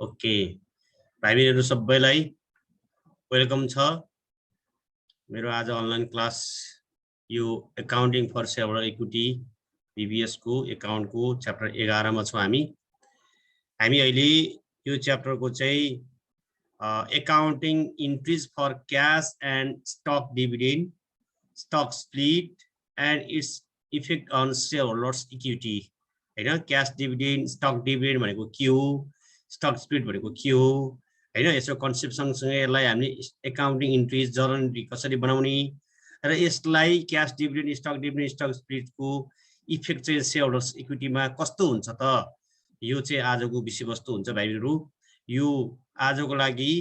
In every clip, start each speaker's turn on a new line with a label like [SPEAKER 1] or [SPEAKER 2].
[SPEAKER 1] Okay भाइ बहिनीहरु सबैलाई welcome छ। मेरो आज अनलाइन क्लास यो accounting for shareholder equity BBS को अकाउन्ट को च्याप्टर 11 मा छौं हामी अहिले यो च्याप्टर को चाहिँ accounting entries for cash and stock dividend stock split and its effect on shareholders equity हैन। क्याश डिभिडेन्ड स्टक डिभिडेन्ड भनेको के हो, स्टक स्प्लिट भनेको के हो हैन। यसको कन्सेप्ट सँगसँगै यसलाई हामीले अकाउन्टिङ इन्ट्रीज जर्नल इन्ट्री कसरी बनाउने र यसलाई क्याश डिभिडेन्ड स्टक स्प्लिट को इफेक्ट चाहिँ शेयरहोल्डर्स इक्विटीमा कस्तो हुन्छ त, यो चाहिँ आजको विषयवस्तु हुन्छ भाइहरु। यो आजको लागि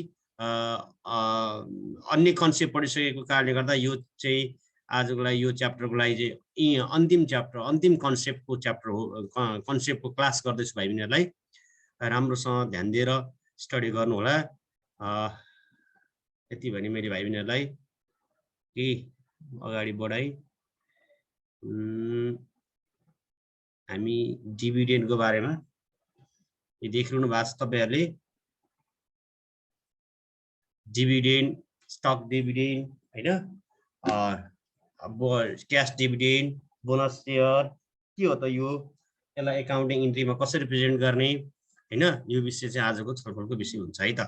[SPEAKER 1] अन्य कन्सेप्ट पढिसकेको कारणले गर्दा यो चाहिँ आजको लागि यो च्याप्टरको लागि चाहिँ अन्तिम च्याप्टर अन्तिम कन्सेप्टको च्याप्टर हो, कन्सेप्टको क्लास गर्दैछु भाइ बहिनीहरुलाई। राम्रोसँग ध्यान दिएर स्टडी गर्नु होला। यति भने मैले भाइ बहिनीहरुलाई के अगाडि बढाइ। हामी डिभिडेन्डको बारेमा यो देखिरहनु भएको छ तपाईहरुले। डिभिडेन्ड स्टक डिभिडेन्ड हैन, क्याश डिभिडेन्ड बोनस शेयर के हो त, यो यसलाई अकाउन्टिङ इन्ट्रीमा कसरी प्रेजेन्ट गर्ने हैन, यो विषय चाहिँ आजको छलफलको विषय हुन्छ है त।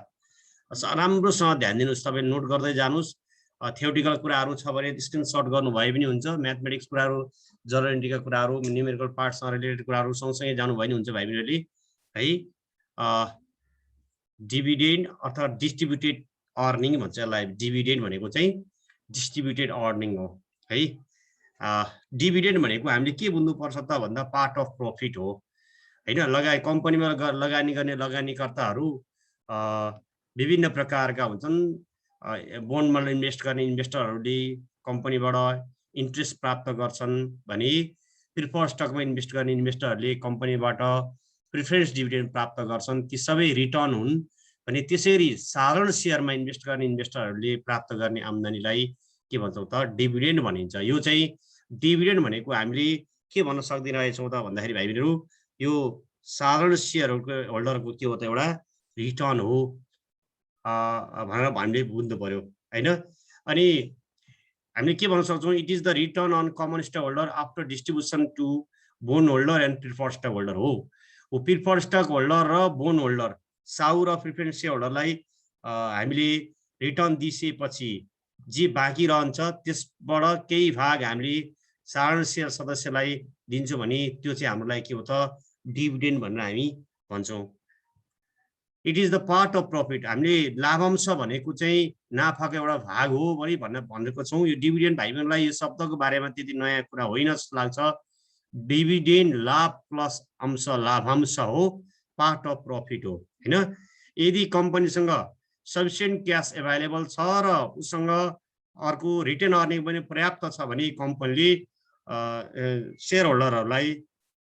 [SPEAKER 1] राम्रोसँग ध्यान दिनुस्, तपाईले नोट गर्दै जानुस्। थ्योरिटिकल कुराहरु छ भने स्क्रिनशट गर्नु भए पनि हुन्छ। म्याथमेटिक्स कुराहरु, जर्नल इन्ट्रीका कुराहरु, न्यूमेरिकल पार्टसँग रिलेटेड कुराहरु सँगसँगै जानु भए नि हुन्छ भाइ बहिनीहरुले है। डिभिडेन्ड अथवा डिस्ट्रिब्युटेड अर्निङ भन्छ यसलाई। डिभिडेन्ड भनेको चाहिँ डिस्ट्रिब्युटेड अर्निङ हो है। डिभिडेन्ड भनेको हामीले के बुझ्नु पर्छ त भन्दा पार्ट अफ प्रफिट हो हैन। कम्पनीमा लगानी गर्ने लगानीकर्ताहरू विभिन्न प्रकारका हुन्छन्। बोन्डमा इन्भेस्ट गर्ने इन्भेस्टरहरूले कम्पनीबाट इन्ट्रेस्ट प्राप्त गर्छन् भने प्रिफर्ड स्टकमा इन्भेस्ट गर्ने इन्भेस्टरहरूले कम्पनीबाट प्रिफरेन्स डिभिडेन्ड प्राप्त गर्छन्। ती सबै रिटर्न हुन् भने त्यसरी साधारण शेयरमा इन्भेस्ट गर्ने इन्भेस्टरहरूले प्राप्त गर्ने आम्दानीलाई के भन्छौँ त, डिभिडेन्ड भनिन्छ। यो चाहिँ डिभिडेन्ड भनेको हामीले के भन्न सक्दिरहेछौँ त भन्दाखेरि भाइ बहिनीहरु, यो साधारण शेयरहरुको होल्डरको के हो त एउटा रिटर्न हो भनेर हामीले बुझ्नु पर्यो हैन। अनि हामीले के भन्न सक्छौँ, it is the return on common stock holder after distribution to bond holder and preferred stock holder हो। प्रिफर्ड स्टक होल्डर र बोन होल्डर साउ र प्रिफरेन्स शेयर होल्डरलाई हामीले रिटर्न दिइसकेपछि जे बाँकी रहन्छ त्यसबाट केही भाग हामीले साधारण शेयर सदस्यलाई दिन्छौँ भने त्यो चाहिँ हाम्रो लागि के हो त, डिभिडेन्ड भनेर हामी भन्छौँ। It is the part of profit. हामीले लाभांश भनेको चाहिँ नाफाको एउटा भाग हो भनेको छौँ। यो डिभिडेन्ड भाइ बहिनीलाई यो शब्दको बारेमा त्यति नयाँ कुरा होइन जस्तो लाग्छ। डिभिडेन्ड लाभ प्लस अंश लाभांश हो, पार्ट अफ प्रफिट हो हैन। यदि कम्पनीसँग सफिसिएन्ट क्याश एभाइलेबल छ र उसँग अर्को रिटेन अर्निङ पनि पर्याप्त छ भने कम्पनीले शेयर होल्डरहरूलाई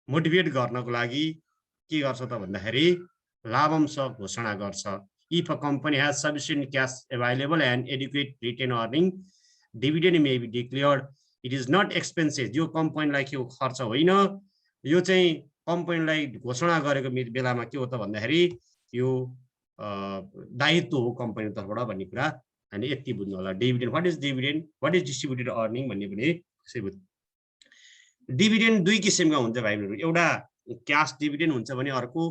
[SPEAKER 1] मोटिभेट गर्नको लागि के गर्छ त भन्दाखेरि लाभांश घोषणा गर्छ। If a company has sufficient cash available and adequate retain earning dividend may be declared. It is not expenses. यो कम्पनीलाई के हो, खर्च होइन। यो चाहिँ कम्पनीलाई घोषणा गरेको बेलामा के हो त भन्दाखेरि यो दायित्व हो कम्पनी तर्फबाट भन्ने कुरा हामीले यति बुझ्नु होला। Dividend, what is dividend, what is distributed earning भन्ने पनि त्यसै बुझ्नु। डिभिडेन्ड दुई किसिमका हुन्छ भाइ बहिनीहरु, एउटा क्याश डिभिडेन्ड हुन्छ भने अर्को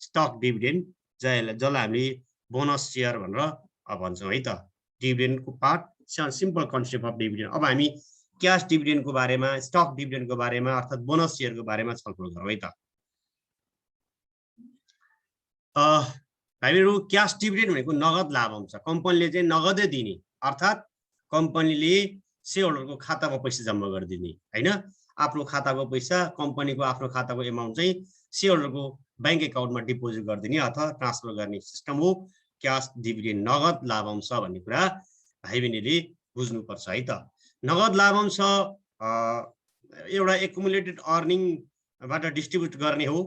[SPEAKER 1] स्टक डिभिडेन्ड, जसलाई हामीले बोनस शेयर भनेर भन्छौँ है त। डिभिडेन्डको part simple concept of dividend. अब हामी क्याश डिभिडेन्डको बारेमा, स्टक डिभिडेन्डको बारेमा अर्थात् बोनस शेयरको बारेमा छलफल गरौँ है त। भाइ बहिनीहरु, क्याश डिभिडेन्ड भनेको नगद लाभांश। कम्पनीले चाहिँ नगदै दिने, अर्थात् कम्पनीले शेयर होल्डरको खातामा पैसा जम्मा गरिदिने हैन। आफ्नो खाताको पैसा, कम्पनीको आफ्नो खाताको एमाउन्ट चाहिँ शेयर होल्डरको बैंक एकाउन्टमा डिपोजिट गरिदिने अथवा ट्रान्सफर गर्ने सिस्टम हो क्याश डिभिडेन्ड, नगद लाभांश भन्ने कुरा भाइ बहिनीले बुझ्नुपर्छ है त। नगद लाभांश एउटा एकुमुलेटेड अर्निङबाट डिस्ट्रिब्युट गर्ने हो।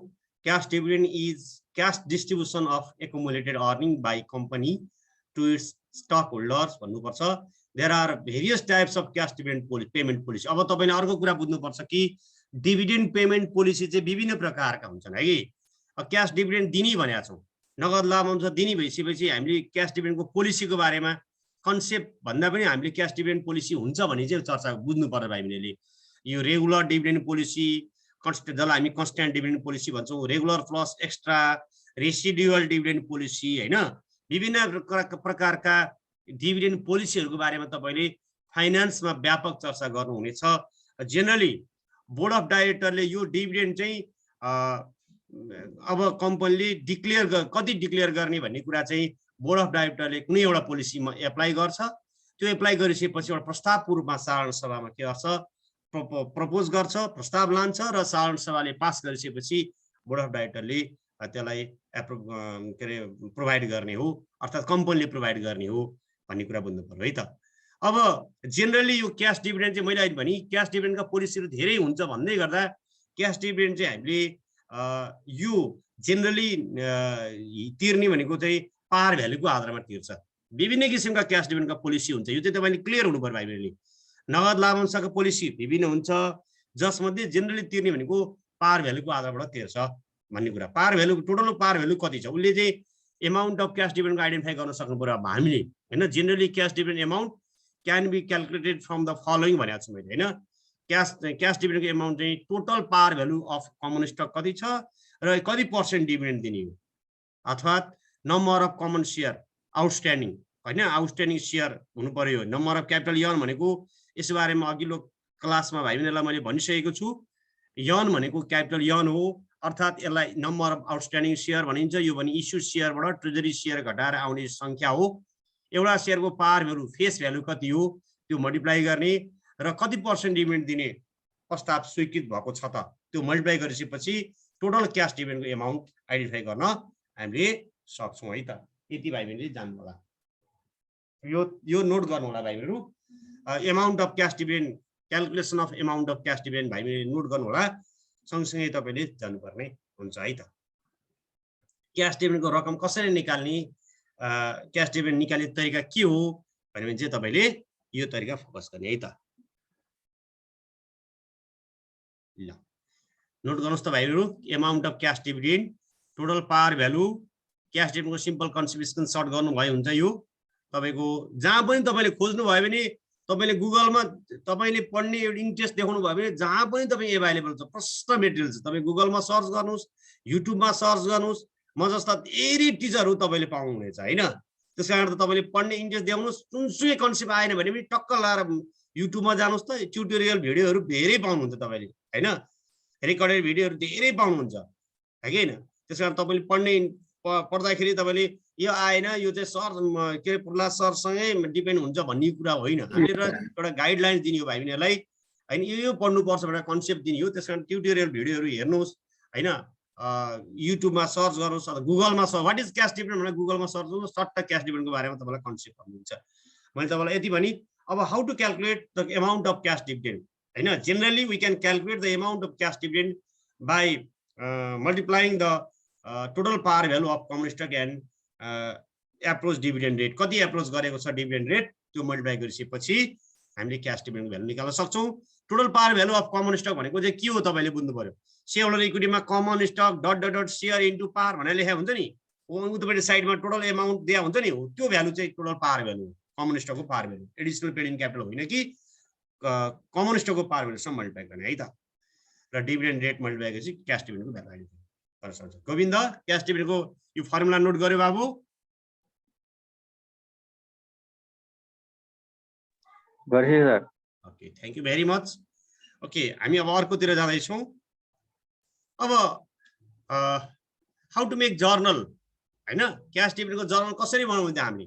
[SPEAKER 1] Cash dividend is cash distribution of accumulated earning by company to its stock holders भन्नुपर्छ। There are various types of cash dividend payment policy. अब तपाईले अर्को कुरा बुझ्नुपर्छ कि डिभिडेन्ड पेमेन्ट पोलिसी चाहिँ विभिन्न प्रकारका हुन्छन् है। क्याश डिभिडेन्ड दिने भनेका छौँ, नगद लाभांश दिने भइसकेपछि हामीले क्याश डिभिडेन्डको पोलिसीको बारेमा कन्सेप्ट भन्दा पनि हामीले क्याश डिभिडेन्ड पोलिसी हुन्छ भने चाहिँ चर्चा बुझ्नु पर्यो भाइ बहिनीले। यो रेगुलर डिभिडेन्ड पोलिसी, जसलाई हामी कन्स्ट्यान्ट डिभिडेन्ड पोलिसी भन्छौँ, regular plus extra, residual dividend policy, होइन, विभिन्न प्रकारका डिभिडेन्ड पोलिसीहरूको बारेमा तपाईँले फाइनान्समा व्यापक चर्चा गर्नुहुनेछ। जेनरली बोर्ड अफ डाइरेक्टरले यो डिभिडेन्ड चाहिँ अब कम्पनीले कति डिक्लेयर गर्ने भन्ने कुरा चाहिँ बोर्ड अफ डाइरेक्टरले कुनै एउटा पोलिसीमा एप्लाई गर्छ। त्यो एप्लाई गरिसकेपछि एउटा प्रस्तावको रूपमा साधारण सभामा के गर्छ, प्रपोज गर्छ, प्रस्ताव लान्छ र साधारण सभाले पास गरिसकेपछि बोर्ड अफ डाइरेक्टरले त्यसलाई प्रोभाइड गर्ने हो, अर्थात् कम्पनीले प्रोभाइड गर्ने हो भन्ने कुरा बुझ्नु पर्यो है त। अब जेनरली यो क्याश डिभिडेन्ड चाहिँ मैले अहिले भने क्याश डिभिडेन्डका पोलिसीहरू धेरै हुन्छ भन्दै गर्दा क्याश डिभिडेन्ड चाहिँ हामीले यो जेनरली तिर्ने भनेको चाहिँ पार भ्यालुको आधारमा तिर्छ। विभिन्न किसिमका क्याश डिभिडेन्डका पोलिसी हुन्छ, यो चाहिँ तपाईँले क्लियर हुनु पर्यो भाइ बहिनीले। नगद लाभांशका पोलिसी विभिन्न हुन्छ, जसमध्ये जेनरली तिर्ने भनेको पार भ्यालुको आधारबाट तिर्छ भन्ने कुरा। पार भ्यालु, टोटल पार भ्यालु कति छ उसले चाहिँ एमाउन्ट अफ क्याश डिभिडेन्डको आइडेन्टिफाई गर्न सक्नु पर्यो हामीले, होइन। Generally cash dividend amount can be calculated from the following भनेको छु मैले, होइन। क्याश डिभिडेन्डको एमाउन्ट चाहिँ total par value of common stock कति छ र कति % डिभिडेन्ड दिने हो, अथवा number of common share outstanding, होइन, आउटस्ट्यान्डिङ सेयर हुनु पर्यो। नम्बर अफ क्यापिटल यन भनेको यस बारेमा अघिल्लो क्लासमा भाइ बहिनीलाई मैले भनिसकेको छु। यन भनेको क्यापिटल यन हो, अर्थात् यसलाई नम्बर अफ आउटस्ट्यान्डिङ सेयर भनिन्छ। यो भने इस्यु सेयरबाट ट्रेजरी सेयर घटाएर आउने सङ्ख्या हो। एउटा सेयरको पार भ्यालु, फेस भ्यालु कति हो त्यो मल्टिप्लाई गर्ने र कति % डिभिडेन्ड दिने प्रस्ताव स्वीकृत भएको छ त त्यो मल्टिप्लाई गरिसकेपछि टोटल क्याश डिभिडेन्डको एमाउन्ट आइडेन्टिफाई गर्न हामीले सक्छौँ है त। यति भाइ बहिनीले जान्नु होला, यो नोट गर्नु होला भाइ बहिनीहरू। Amount of cash dividend, calculation of amount of cash dividend भाइ बहिनीले नोट गर्नु होला, सँगसँगै तपाईँले जानुपर्ने हुन्छ है त। क्याश डिभिडेन्डको रकम कसरी निकाल्ने, क्याश डिभिडेन्ड निकाल्ने तरिका के हो भन्यो भने चाहिँ तपाईँले यो तरिका फोकस गर्ने है त। ल नोट गर्नुहोस् त भाइहरू, amount of cash dividend, total par value, cash डिभिडेन्डको सिम्पल कन्सेप्ट सर्ट गर्नुभयो हुन्छ। यो तपाईँको जहाँ पनि तपाईँले खोज्नु भयो भने, तपाईँले गुगलमा तपाईँले पढ्ने इन्ट्रेस्ट देखाउनु भयो भने जहाँ पनि तपाईँ एभाइलेबल छ, प्रष्ट मेटेरियल छ। तपाईँ गुगलमा सर्च गर्नुहोस्, युट्युबमा सर्च गर्नुहोस्, म जस्ता धेरै टिचरहरू तपाईँले पाउनुहुनेछ, होइन। त्यस कारण त तपाईँले पढ्ने इन्ट्रेस्ट देखाउनुहोस्, जुनसुकै कन्सेप्ट आएन भने पनि टक्क लाएर युट्युबमा जानुहोस् त, ट्युटोरियल भिडियोहरू धेरै पाउनुहुन्छ तपाईँले, होइन। रेकर्डेड भिडियोहरू धेरै पाउनुहुन्छ, है कि होइन। त्यस कारण तपाईँले पढ्दाखेरि तपाईँले यो आएन, यो चाहिँ सर के अरे प्रहलाद सरसँगै डिपेन्ड हुन्छ भन्ने कुरा होइन। हामीले एउटा गाइडलाइन्स दिने हो भाइ बहिनीहरूलाई, होइन। यो पढ्नुपर्छ भनेर कन्सेप्ट दिने हो। त्यस कारण ट्युटोरियल भिडियोहरू हेर्नुहोस्, होइन। युट्युबमा सर्च गर्नुहोस् अथवा गुगलमा search, what is cash dividend भनेर गुगलमा सर्च गर्नुहोस्, सट्ट क्याश डिभिडेन्डको बारेमा तपाईँलाई कन्सेप्ट भन्नुहुन्छ। मैले तपाईँलाई यति भने। अब how to calculate the amount of cash dividend, होइन। Generally we can calculate the amount of cash dividend by multiplying the total par value of common stock and approved dividend rate. कति approved गरेको छ dividend rate त्यो multiply गरिसकेपछि हामीले cash dividend value निकाल्न सक्छौँ। Total par value of common stock भनेको चाहिँ के हो तपाईँले बुझ्नु पर्यो। सेयर होल्डर इक्विटीमा common stock dot share into par भनेर लेखा हुन्छ नि, उतापट्टि साइडमा टोटल एमाउन्ट दिया हुन्छ नि, त्यो भ्यालु चाहिँ टोटल पावर भ्यालु हो, कमन स्टकको power value. Additional paid in capital होइन कि कमन स्टकको पावर भ्यालुसँग मल्टिप्लाई गर्ने है त। र डिभिडेन्ड रेट मल्टिप्लाई गरेपछि क्याश डिभिडेन्डको भ्यालु आइडेन्टिफाई गर्न सक्छ। गोविन्द, क्याश डिभिडेन्डको यो फर्मुला नोट गर्यो बाबु। Okay, thank you very much. Okay, हामी अब अर्कोतिर जाँदैछौँ। अब हाउ टु मेक जर्नल, होइन। क्याश डिभिडेन्डको जर्नल कसरी बनाउने त हामीले,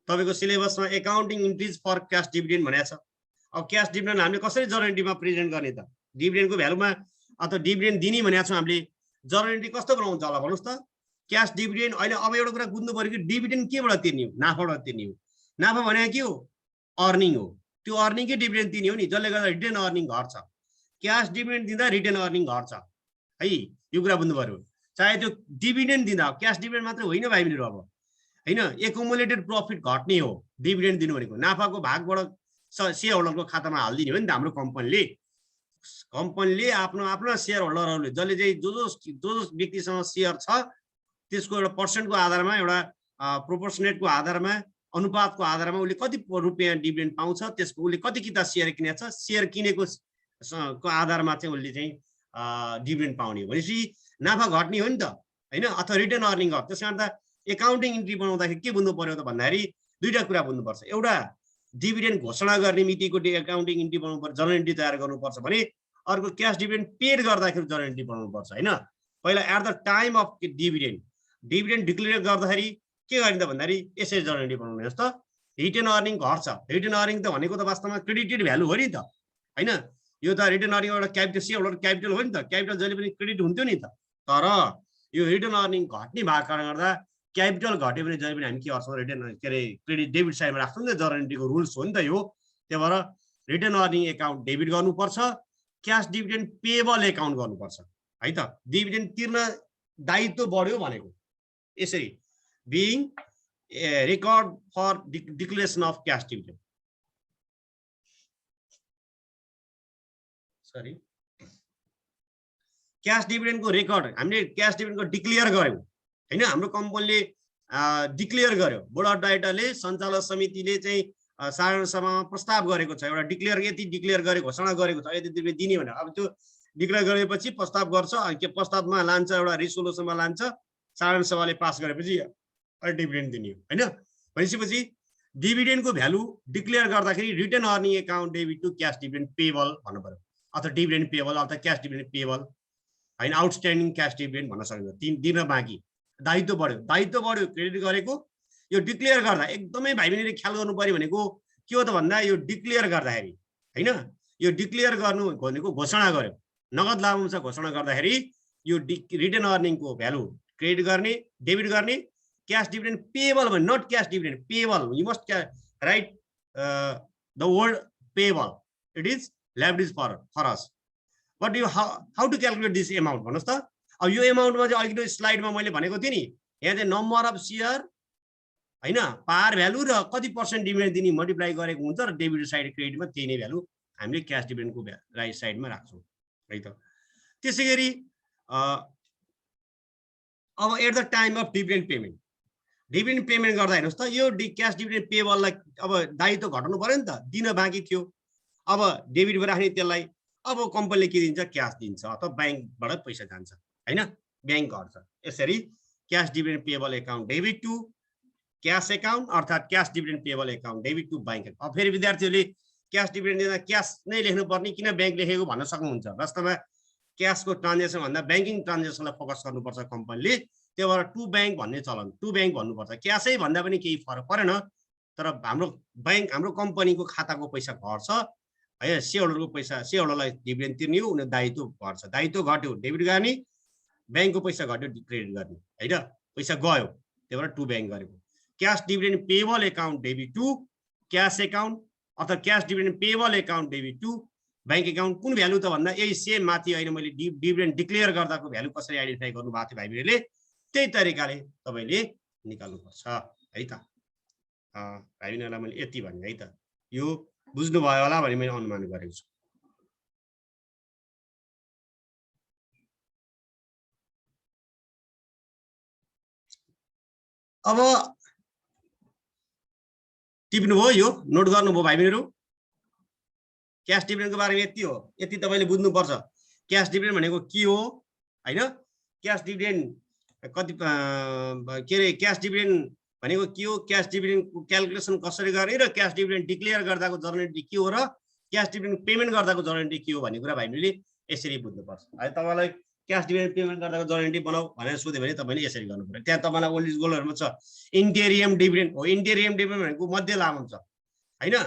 [SPEAKER 1] तपाईँको सिलेबसमा एकाउन्टिङ इन्ट्रिज फर क्याश डिभिडेन्ड भनेको छ। अब क्याश डिभिडेन्ड हामीले कसरी जर्नल एन्ट्रीमा प्रेजेन्ट गर्ने त, डिभिडेन्डको भ्यालुमा अथवा डिभिडेन्ड दिने भनेको छौँ हामीले, जर्नल एन्ट्री कस्तो बनाउँछ होला भन्नुहोस् त। क्याश डिभिडेन्ड अहिले अब एउटा कुरा बुझ्नु पऱ्यो कि डिभिडेन्ड केबाट तिर्ने हो, नाफाबाट तिर्ने हो। नाफा भनेको के हो, अर्निङ हो। त्यो अर्निङकै डिभिडेन्ड दिने हो नि, जसले गर्दा रिटेन अर्निङ घट्छ। क्याश डिभिडेन्ड दिँदा रिटेन अर्निङ घट्छ है, यो कुरा बुझ्नु पऱ्यो। चाहे त्यो डिभिडेन्ड दिँदा, क्याश डिभिडेन्ड मात्रै होइन भाइ बहिनीहरू, अब होइन, एकुमुलेटेड प्रफिट घट्ने हो डिभिडेन्ड दिनु भनेको। नाफाको भागबाट सेयर होल्डरको खातामा हालिदिने हो नि त हाम्रो कम्पनीले। आफ्नो सेयर होल्डरहरूले जसले चाहिँ जो व्यक्तिसँग सेयर छ त्यसको एउटा पर्सेन्टको आधारमा एउटा प्रोपोर्सनेटको आधारमा अनुपातको आधारमा उसले कति रुपियाँ डिभिडेन्ड पाउँछ त्यसको उसले कति किता सेयर किनेको छ सेयर किनेको को आधारमा चाहिँ उसले चाहिँ डिभिडेन्ड पाउने हो भनेपछि नाफा घट्ने हो नि त हैन अथवा रिटर्न अर्निङ घट्छ त्यसकारण त एकाउन्टिङ इन्ट्री बनाउँदाखेरि के बुझ्नु पर्यो त भन्दाखेरि दुईटा कुरा बुझ्नुपर्छ एउटा डिभिडेन्ड घोषणा गर्ने मितिको एकाउन्टिङ इन्ट्री बनाउनु पर्छ जर्नल इन्ट्री तयार गर्नुपर्छ भने अर्को क्याश डिभिडेन्ड पेड गर्दाखेरि जर्नल इन्ट्री बनाउनु पर्छ हैन पहिला at the time of dividend declare गर्दाखेरि के गर्ने त भन्दाखेरि यसरी जर्नल इन्ट्री बनाउनु हेर्नुस् त रिटर्न अर्निङ घट्छ रिटर्न अर्निङ त भनेको त वास्तवमा क्रेडिटेड भ्यालु हो नि त हैन यो त रिटर्न अर्निङ एउटा क्यापिटल सेयरहोल्डर क्यापिटल हो नि त क्यापिटल जहिले पनि क्रेडिट हुन्थ्यो नि त तर यो रिटर्न अर्निङ घट्ने भएको कारणले गर्दा क्यापिटल घट्यो भने जहिले पनि हामी के गर्छौँ रिटर्न के अरे क्रेडिट डेबिट साइडमा राख्छौँ नि त जर्नल इन्ट्रीको रुल्स हो नि त यो त्यही भएर रिटर्न अर्निङ एकाउन्ट डेबिट गर्नुपर्छ क्याश डिभिडेन्ड पेएबल एकाउन्ट गर्नुपर्छ है त डिभिडेन्ड तिर्न दायित्व बढ्यो भनेको यसरी being a record for declaration of cash dividend. Sorry. Cash dividend को रेकर्ड हामीले क्याश डिभिडेन्ड को डिक्लेयर गर्यौं हैन हाम्रो कम्पनीले डिक्लेयर गर्यो बोर्ड अफ डाइरेक्टरले सञ्चालक समितिले चाहिँ साधारण सभामा प्रस्ताव गरेको छ एउटा डिक्लेयर यति डिक्लेयर गरे घोषणा गरेको छ यति दिने दिने भने अब त्यो डिक्लेयर गरेपछि प्रस्ताव गर्छ के प्रस्तावमा लान्छ एउटा रिजोल्युसनमा लान्छ साधारण सभाले पास गरेपछि डिभिडेन्ड दिने हो हैन भनेपछि डिभिडेन्डको भ्यालु डिक्लेयर गर्दाखेरि return earning account debit to cash dividend payable भन्नु पर्यो अथवा डिभिडेन्ड पेएबल अथवा क्याश डिभिडेन्ड पेएबल हैन आउटस्ट्यान्डिङ क्याश डिभिडेन्ड भन्न सकिन्छ दिन बाँकी दायित्व बढ्यो क्रेडिट गरेको यो डिक्लेयर गर्दा एकदमै भाइ बहिनीले ख्याल गर्नु पर्यो भनेको के हो त भन्दा यो डिक्लेयर गर्दाखेरि हैन यो डिक्लेयर गर्नु भनेको घोषणा गर्यो नगद लाभांश घोषणा गर्दाखेरि यो रिटर्न अर्निङको भ्यालु क्रेडिट गर्ने डेबिट गर्ने क्याश डिभिडेन्ड पेएबल भने not cash dividend payable you must write the word payable it is liabilities for us but you how to calculate this amount भन्नुस् त अब यो अमाउन्टमा चाहिँ अघिल्लो स्लाइडमा मैले भनेको थिएँ नि यहाँ चाहिँ नम्बर अफ शेयर हैन पार भ्यालु र कति पर्सेन्ट डिभिडेन्ड दिने मल्टिप्लाई गरेको हुन्छ र डेबिट साइड क्रेडिटमा त्यही नै भ्यालु हामीले क्याश डिभिडेन्डको राइट साइडमा राख्छौँ है त त्यसैगरी अब at the time of dividend payment गर्दा हेर्नुस् त यो क्याश डिभिडेन्ड पेएबललाई अब दायित्व घटाउनु पर्यो नि त दिन बाँकी थियो अब डेबिटमा राख्ने त्यसलाई अब कम्पनीले के दिन्छ क्याश दिन्छ अथवा बैंकबाट पैसा जान्छ हैन बैंक गर्छ यसरी cash dividend payable account debit to cash account अर्थात cash dividend payable account debit to bank अब फेरि विद्यार्थीहरूले क्याश डिभिडेन्ड दिँदा क्याश नै लेख्नु पर्ने किन बैंक लेखेको भन्न सक्नुहुन्छ वास्तवमा क्याशको ट्रान्जेक्सन भन्दा बैंकिङ ट्रान्जेक्सनलाई फोकस गर्नुपर्छ कम्पनीले त्यही भएर टु बैंक भन्ने चलन टु बैंक भन्नुपर्छ क्याशै भन्दा पनि केही फरक परेन तर हाम्रो कम्पनीको खाताको पैसा घट्छ है सेयरहोल्डरको पैसा सेयरहोल्डरलाई डिभिडेन्ड तिर्ने हो उनीहरू दायित्व घट्छ दायित्व घट्यो डेबिट गर्ने बैंकको पैसा घट्यो क्रेडिट गर्ने हैन पैसा गयो त्यही भएर टु बैंक गरेको cash dividend payable account debit to cash account अथवा cash dividend payable account debit to bank account कुन भ्यालु त भन्दा यही सेम माथि अहिले मैले डिभिडेन्ड डिक्लेयर गर्दाको भ्यालु कसरी आइडेन्टिफाई गर्नु भएको थियो भाइबीहरूले त्यही तरिकाले तपाईले निकाल्नुपर्छ है त भाइबीहरूलाई मैले यति भने है त यो बुझ्नु भयो होला भने मैले अनुमान गरेको छु अब टिप्नु भयो यो नोट गर्नुभयो भाइबीहरू क्याश डिभिडेन्डको बारेमा यति हो यति तपाईले बुझ्नुपर्छ क्याश डिभिडेन्ड भनेको के हो हैन क्याश डिभिडेन्ड कति के रे क्याश डिभिडेन्ड भनेको के हो क्याश डिभिडेन्डको क्याल्कुलेसन कसरी गर्ने र क्याश डिभिडेन्ड डिक्लेयर गर्दाको जर्नल इन्ट्री के हो र क्याश डिभिडेन्ड पेमेन्ट गर्दाको जर्नल इन्ट्री के हो भन्ने कुरा भाइहरूले यसरी बुझ्नुपर्छ है तपाईलाई क्याश डिभिडेन्ड पेमेन्ट गर्दाको जर्नल इन्ट्री बनाऊ भनेर सोध्यो भने तपाईले यसरी गर्नु पर्यो त्यहाँ तपाईलाई ओल्ड इज गोल्डहरुमा छ इन्टेरियम डिभिडेन्ड हो इन्टेरियम डिभिडेन्ड भनेको मध्य लाभांश हैन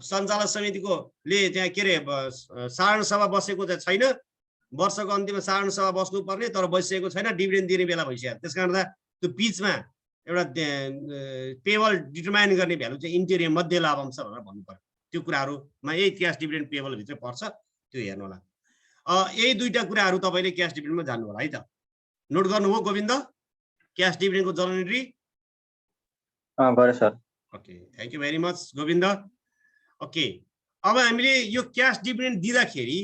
[SPEAKER 1] सञ्चालक समितिको ले त्यहाँ के रे साधारण सभा बसेको चाहिँ छैन वर्षको अन्तिममा साधारण सभा बस्नु पर्ने तर बसिएको छैन डिभिडेन्ड दिने बेला भइसक्यो त्यसकारण त्यो बीचमा एउटा पेएबल डिटरमाइन गर्ने भ्यालु चाहिँ इन्टेरियम मध्य लाभांश भनेर भन्नु पर्यो त्यो कुराहरुमा यही क्याश डिभिडेन्ड पेएबल भित्र पर्छ त्यो हेर्नु होला यही दुईटा कुराहरु तपाईले क्याश डिभिडेन्डमा जान्नु होला है त नोट गर्नुभयो गोविन्द क्याश डिभिडेन्डको जर्नल इन्ट्री
[SPEAKER 2] गरे sir
[SPEAKER 1] okay thank you very much Govind okay अब हामीले यो क्याश डिभिडेन्ड दिँदाखेरि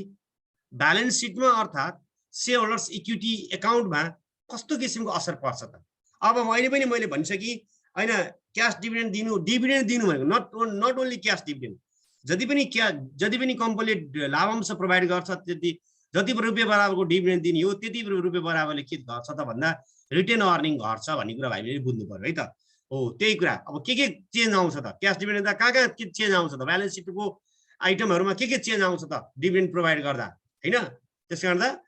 [SPEAKER 1] ब्यालेन्स सिटमा अर्थात शेयरहोल्डर्स इक्विटी एकाउन्टमा कस्तो किसिमको असर पर्छ त? अब मैले भनिसके हैन, क्याश डिभिडेन्ड दिनु भनेको नट ओन्ली क्याश डिभिडेन्ड, जति पनि कम्पनीले लाभांश प्रोभाइड गर्छ जति रुपियाँ बराबरको डिभिडेन्ड दिने हो त्यति रुपियाँ बराबरले के गर्छ त भन्दा रिटेन अर्निङ घट्छ भन्ने कुरा हामीले बुझ्नु पर्यो है त। हो त्यही कुरा। अब के चेन्ज आउँछ त? क्याश डिभिडेन्ड कहाँ के चेन्ज आउँछ त? ब्यालेन्स सिटको आइटमहरुमा के चेन्ज आउँछ त डिभिडेन्ड प्रोभाइड गर्दा हैन? त्यसकारण त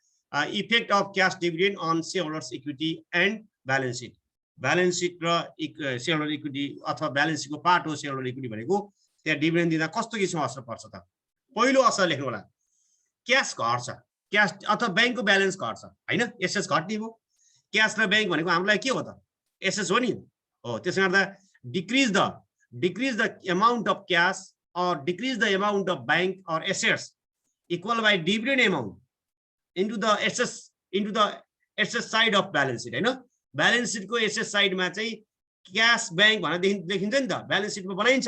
[SPEAKER 1] effect of cash dividend on shareholders equity and balance sheet. Balance sheet र शेयरहोल्डर इक्विटी अथवा ब्यालेन्स सिटको पार्ट हो शेयरहोल्डर इक्विटी भनेको, त्यहाँ डिभिडेन्ड दिँदा कस्तो किसिमको असर पर्छ त? पहिलो असर लेख्नु होला, क्याश घट्छ, क्याश अथवा बैंकको ब्यालेन्स घट्छ हैन? एसएस घट्ने हो। क्याश र बैंक भनेको हामीलाई के हो त? एसएस हो नि। हो त्यसकारण त decrease the amount of cash or decrease the amount of bank or assets equal by dividend amount into the assets side of balance sheet हैन? ब्यालेन्स सिटको एसेट साइडमा चाहिँ क्याश बैंक भनेर लेखिन्छ नि त, ब्यालेन्स सिटमा बनाइन्छ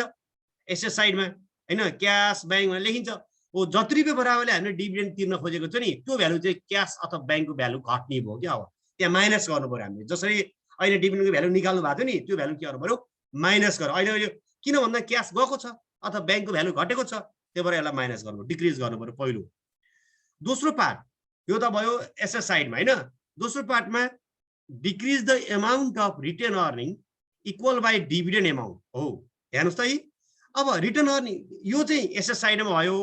[SPEAKER 1] एसेट साइडमा हैन? क्याश बैंक भनेर लेखिन्छ। ओ जति रुपियाँ बराबरले हामीले डिभिडेन्ड तिर्न खोजेको छ नि त्यो भ्यालु चाहिँ क्याश अथवा बैंकको भ्यालु घट्ने भयो क्या। अब त्यहाँ माइनस गर्नु पर्यो हामीले। जसरी अहिले डिभिडेन्डको भ्यालु निकाल्नु भएको थियो नि त्यो भ्यालु के गर्नु पर्यो? माइनस गर। अहिले किन भन्दा क्याश गएको छ अथवा बैंकको भ्यालु घटेको छ, त्यही भएर यसलाई माइनस गर्नु, डिक्रिज गर्नु पर्यो पहिलो। दोस्रो पार्ट यो त भयो एसेट साइडमा हैन? दोस्रो पार्टमा decrease the amount of retain earning equal by dividend amount हो। हेर्नुस् त, अब रिटर्न अर्निङ यो चाहिँ एसेट साइडमा भयो।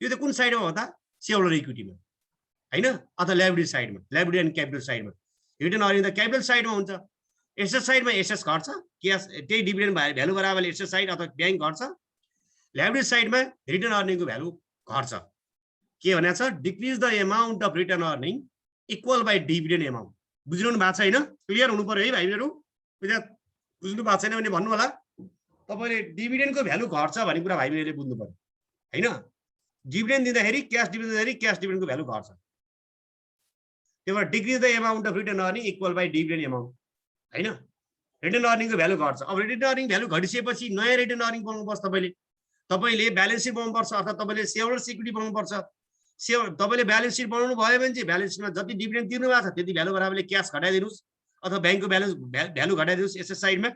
[SPEAKER 1] यो चाहिँ कुन साइडमा हो त? शेयरहोल्डर इक्विटीमा हैन? अथवा लायबिलिटी साइडमा, लायबिलिटी एन्ड क्यापिटल साइडमा। रिटर्न अर्निङ त क्यापिटल साइडमा हुन्छ। एसेट साइडमा एसेस घट्छ, क्याश त्यही डिभिडेन्ड भ्यालु बराबरले एसेट साइड अथवा बैंक घट्छ। लायबिलिटी साइडमा रिटर्न अर्निङको भ्यालु घट्छ। के भनेको छ? Decrease the amount of return earning equal by dividend amount. बुझ्नु भएको छैन? क्लियर हुनु पर्यो है भाइहरु। बुझ्नु भएको छैन भने भन्नु होला। तपाईले डिभिडेन्डको भ्यालु घट्छ भन्ने कुरा भाइहरुले बुझ्नु पर्यो हैन? डिभिडेन्ड दिँदाखेरि क्याश डिभिडेन्डको भ्यालु घट्छ। त्यही भएर decrease the amount of return earning equal by dividend amount हैन? रिटर्न अर्निङको भ्यालु घट्छ। अब रिटर्न अर्निङ भ्यालु घटिसकेपछि नयाँ रिटर्न अर्निङ बनाउनुपर्छ तपाईले ब्यालेन्स सिट बनाउनुपर्छ अथवा तपाईले शेयरहोल्डर इक्विटी बनाउनुपर्छ। तपाईले ब्यालेन्स सिट बनाउनु भयो भने चाहिँ ब्यालेन्स सिटमा जति डिभिडेन्ड तिर्नु भएको छ त्यति भ्यालु बराबरले क्याश घटाइदिनुस् अथवा बैंकको भ्यालु घटाइदिनुस् एसेट साइडमा।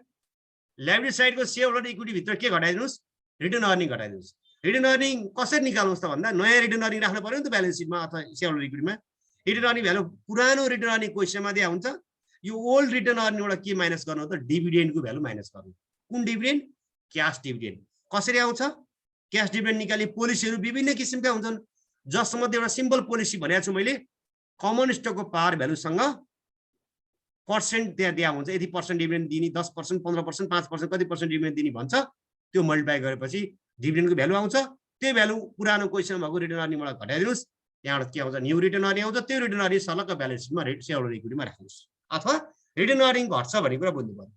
[SPEAKER 1] लायबिलिटी साइडको शेयरहोल्डर इक्विटी भित्र के घटाइदिनुस्? रिटर्न अर्निङ घटाइदिनुस्। रिटर्न अर्निङ कसरी निकाल्नुस् त भन्दा नयाँ रिटर्न अर्निङ राख्नु पर्यो नि त ब्यालेन्स सिटमा अथवा शेयरहोल्डर इक्विटीमा। रिटर्न अर्निङ भ्यालु पुरानो रिटर्न अर्निङ क्वेशनमा दिया हुन्छ। यो ओल्ड रिटर्न अर्निङबाट के माइनस गर्नु हो त? डिभिडेन्डको भ्यालु माइनस गर्नु। कुन डिभिडेन्ड? Cash dividend. कसरी आउँछ? क्याश डिभिडेन्ड निकाल्ने पोलिसीहरू विभिन्न किसिमका हुन्छन्। जसमध्ये एउटा सिम्पल पोलिसी भनेको छु मैले, कमन स्टकको पावर भ्यालुसँग पर्सेन्ट त्यहाँ दिया हुन्छ। यदि पर्सेन्ट डिभिडेन्ड दिने 10%, 15%, 5% कति पर्सेन्ट डिभिडेन्ड दिने भन्छ, त्यो मल्टिप्लाई गरेपछि डिभिडेन्डको भ्यालु आउँछ। त्यो भ्यालु पुरानो क्वेशन भएको रिटर्न अर्निङबाट घटाइदिनुस्। त्यहाँबाट के आउँछ? न्यू रिटर्न अर्निङ आउँछ। त्यो रिटर्न अर्निङ सलक्क ब्यालेन्स सिटमा शेयरहोल्डर इक्विटीमा राख्नुस् अथवा रिटर्न अर्निङ घट्छ भन्ने कुरा बुझ्नु पर्यो।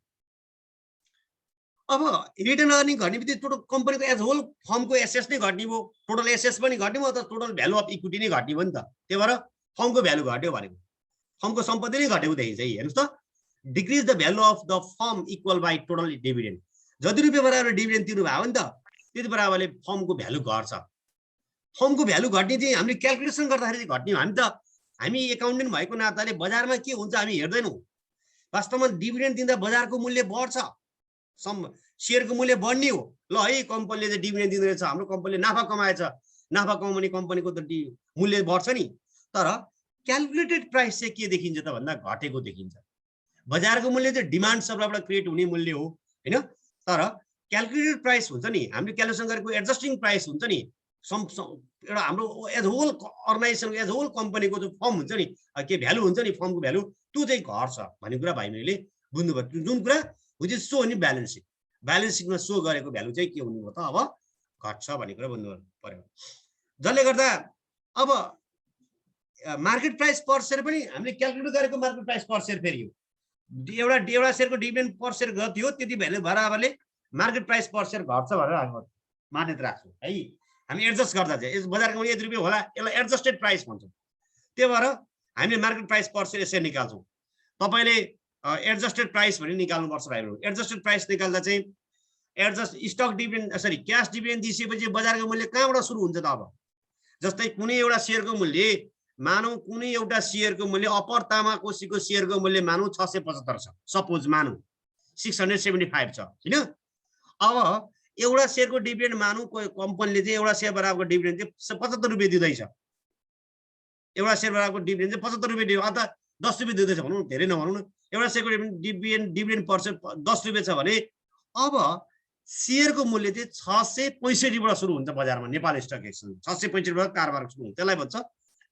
[SPEAKER 1] अब रिटर्न अर्निङ घट्ने बित्तिकै टोटल कम्पनीको एज होल फर्मको एसेस नै घट्ने भयो, टोटल एसेस पनि घट्ने भयो, अथवा टोटल भ्यालु अफ इक्विटी नै घट्ने भयो नि त। त्यही भएर फर्मको भ्यालु घट्यो भनेको फर्मको सम्पत्ति नै घटेको देखिन्छ। हेर्नुस् त, decrease the value of the firm equal by total dividend. जति रुपियाँ बराबर डिभिडेन्ड तिर्नु भयो नि त त्यति बराबरले फर्मको भ्यालु घट्छ। फर्मको भ्यालु घट्ने चाहिँ हामीले क्याल्कुलेसन गर्दाखेरि चाहिँ घट्ने हो। हामी एकाउन्टेन्ट भएको नाताले बजारमा के हुन्छ हामी हेर्दैनौँ। वास्तवमा डिभिडेन्ड दिँदा बजारको मूल्य बढ्छ, शेयरको मूल्य बढ्ने हो। ल है कम्पनीले चाहिँ डिभिडेन्ड दिँदो रहेछ, हाम्रो कम्पनीले नाफा कमाएछ, नाफा कमाउने कम्पनीको त मूल्य बढ्छ नि। तर क्यालकुलेटेड प्राइस चाहिँ के देखिन्छ त भन्दा घटेको देखिन्छ। बजारको मूल्य चाहिँ डिमान्ड सप्लाईबाट क्रिएट हुने मूल्य हो हैन? तर क्यालकुलेटेड प्राइस हुन्छ नि, हामीले क्यालकुलेसन गरेको एडजस्टिङ प्राइस हुन्छ नि, एउटा हाम्रो as whole organization as whole कम्पनीको जो फर्म हुन्छ नि, के भ्यालु हुन्छ नि, फर्मको भ्यालु त्यो चाहिँ घट्छ भन्ने कुरा भाइहरूले बुझ्नु पर्यो। जुन कुरा विच इज सो नि ब्यालेन्स सिट, ब्यालेन्स सिटमा सो गरेको भ्यालु चाहिँ के हुनु हो त? अब घट्छ भन्ने कुरा बुझ्नु पर्यो। जसले गर्दा अब मार्केट प्राइस पर शेयर पनि हामीले क्यालकुलेट गरेको मार्केट प्राइस पर शेयर फेरि हो। एउटा शेयरको डिभिडेन्ड पर शेयर जति हो त्यति value बराबरले market price per share घट्छ भनेर हामी मान्यता राख्छौँ है। हामी एडजस्ट गर्दा चाहिँ बजारको मूल्य यति रुपियाँ होला, यसलाई एडजस्टेड प्राइस भन्छौँ। त्यही भएर हामीले मार्केट प्राइस पर शेयर यसरी निकाल्छौँ। तपाईँले एडजस्टेड प्राइस भने निकाल्नुपर्छ भाइहरु। एडजस्टेड प्राइस निकाल्दा चाहिँ स्टक डिभिडेन्ड क्याश डिभिडेन्ड दिइसकेपछि बजारको मूल्य कहाँबाट सुरु हुन्छ त? अब जस्तै कुनै एउटा शेयरको मूल्य मानौ कुनै एउटा शेयरको मूल्य अप्पर तामाकोसीको शेयरको मूल्य मानौ 675 छ, सपोज मानौ 675 छ हैन। अब एउटा शेयरको डिभिडेन्ड मानौ कम्पनीले चाहिँ एउटा शेयर बराबरको डिभिडेन्ड चाहिँ 75 रुपैयाँ दिँदैछ, एउटा शेयर बराबरको डिभिडेन्ड चाहिँ 75 रुपैयाँ दियो, अथवा 10 रुपैयाँ दिँदैछ भनौँ, धेरै नभनौँ न, एउटा शेयरको डिभिडेन्ड पर्सेन्ट 10 रुपैयाँ छ भने अब शेयरको मूल्य चाहिँ 665 बाट सुरु हुन्छ बजारमा, नेपाल स्टक एक्सचेन्ज 665 बाट कारोबार सुरु हुन्छ, त्यसलाई भन्छ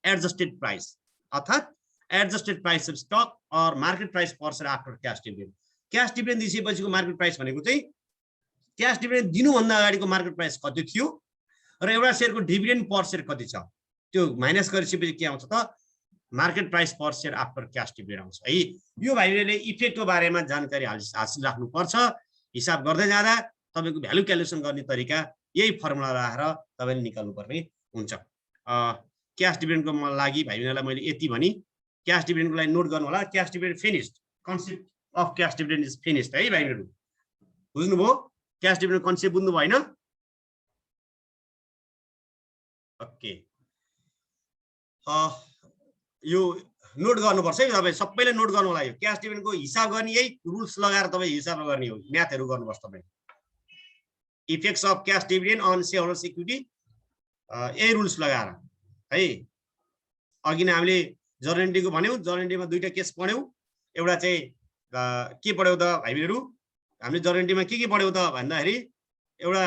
[SPEAKER 1] एडजस्टेड प्राइस, अर्थात् adjusted price of stock or market price per share after cash dividend. Cash dividend दिएपछिको मार्केट प्राइस भनेको चाहिँ क्याश डिभिडेन्ड दिनुभन्दा अगाडिको मार्केट प्राइस कति थियो र एउटा शेयरको डिभिडेन्ड पर शेयर कति छ, त्यो माइनस गरिसकेपछि के आउँछ त market price per share after cash dividend आउँछ है। यो भाइले इफेक्टको बारेमा जानकारी हासिल राख्नुपर्छ। हिसाब गर्दै जाँदा तपाईको भ्यालु क्यालकुलेसन गर्ने तरिका यही फर्मुला राखेर तपाईले निकाल्नु पर्ने हुन्छ। क्याश डिभिडेन्डको लागि भाइलाई मैले यति भनि, क्याश डिभिडेन्डको लागि नोट गर्नु होला, cash dividend finished, concept of cash dividend is finished है भाइहरु, बुझ्नुभयो? क्याश डिभिडेन्ड कन्सेप्ट बुझ्नु भएन? ओके, यो नोट गर्नुपर्छ है तपाईँ सबैले, नोट गर्नु होला। यो क्याश डिभिडेन्डको हिसाब गर्ने यही रुल्स लगाएर तपाईँ हिसाब गर्ने हो, म्याथहरु गर्नुपर्छ तपाईँ। Effects of cash dividend on shareholders equity, यही रुल्स लगाएर है। अघि नै हामीले जर्नलिटीको भन्यौ, जर्नलिटीमा दुईटा केस पढ्यौ, एउटा चाहिँ के पढ्यौ त भाइहरु, हामीले जर्नलिटीमा के पढ्यौ त भन्दाखेरि एउटा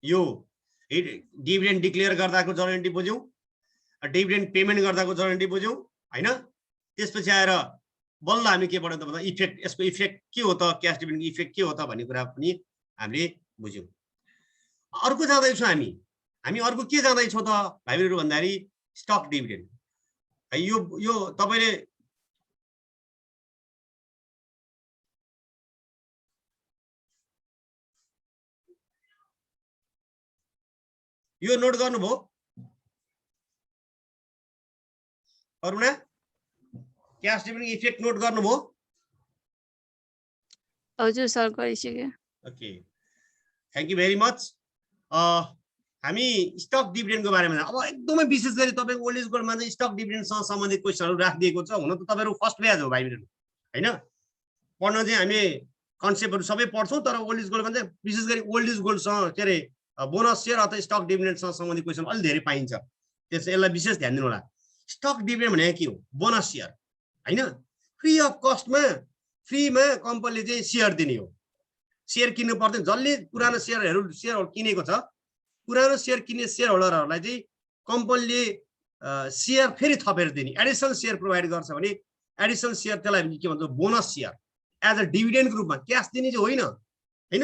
[SPEAKER 1] यो डिभिडेन्ड डिक्लेयर गर्दाको जर्नलिटी बुझ्यौ, डिभिडेन्ड पेमेन्ट गर्दाको जर्नलिटी बुझ्यौ हैन। त्यसपछि आएर बल्ल हामी के पढ्यौ त भन्दा इफेक्ट, यसको इफेक्ट के हो त, क्याश डिभिडेन्डको इफेक्ट के हो त भन्ने कुरा पनि हामीले बुझ्यौ। अर्को जाँदैछौँ हामी अर्को के जाँदैछौँ त भाइहरु भन्दाखेरि स्टक डिभिडेन्ड। यो तपाईले यो नोट गर्नुभयो Aruna? Cash dividend effect note गर्नुभयो?
[SPEAKER 3] हजुर सर, गरिसके।
[SPEAKER 1] Okay, thank you very much. हामी स्टक डिभिडेन्डको बारेमा अब एकदमै विशेष गरी तपाईको ओल्ड इज गोल्डमा चाहिँ स्टक डिभिडेन्डसँग सम्बन्धित क्वेशनहरु राखिदिएको छ। हुन त तपाईहरु फर्स्ट ब्याच हो भाइहरु हैन, पढ्न चाहिँ हामी कन्सेप्टहरु सबै पढ्छौं, तर ओल्ड इज गोल्डमा चाहिँ विशेष गरी ओल्ड इज गोल्डसँग के रे बोनस शेयर अथवा स्टक डिभिडेन्डसँग सम्बन्धित क्वेशन अलि धेरै पाइन्छ, त्यसैले यसलाई विशेष ध्यान दिनु होला। स्टक डिभिडेन्ड भनेको के हो? बोनस शेयर हैन, फ्री अफ कस्टमा फ्रीमा कम्पनीले चाहिँ शेयर दिने हो। शेयर किन्नु पर्दैन, जसले पुरानो शेयर किनेको छ, पुरानो शेयर किन्ने शेयर होल्डरहरुलाई चाहिँ कम्पनीले शेयर फेरि थपेर दिने, एडिसनल शेयर प्रोभाइड गर्छ भने एडिसनल शेयर त्यसलाई के भन्छ bonus share, as a dividend ग्रुपमा क्याश दिने चाहिँ होइन हैन,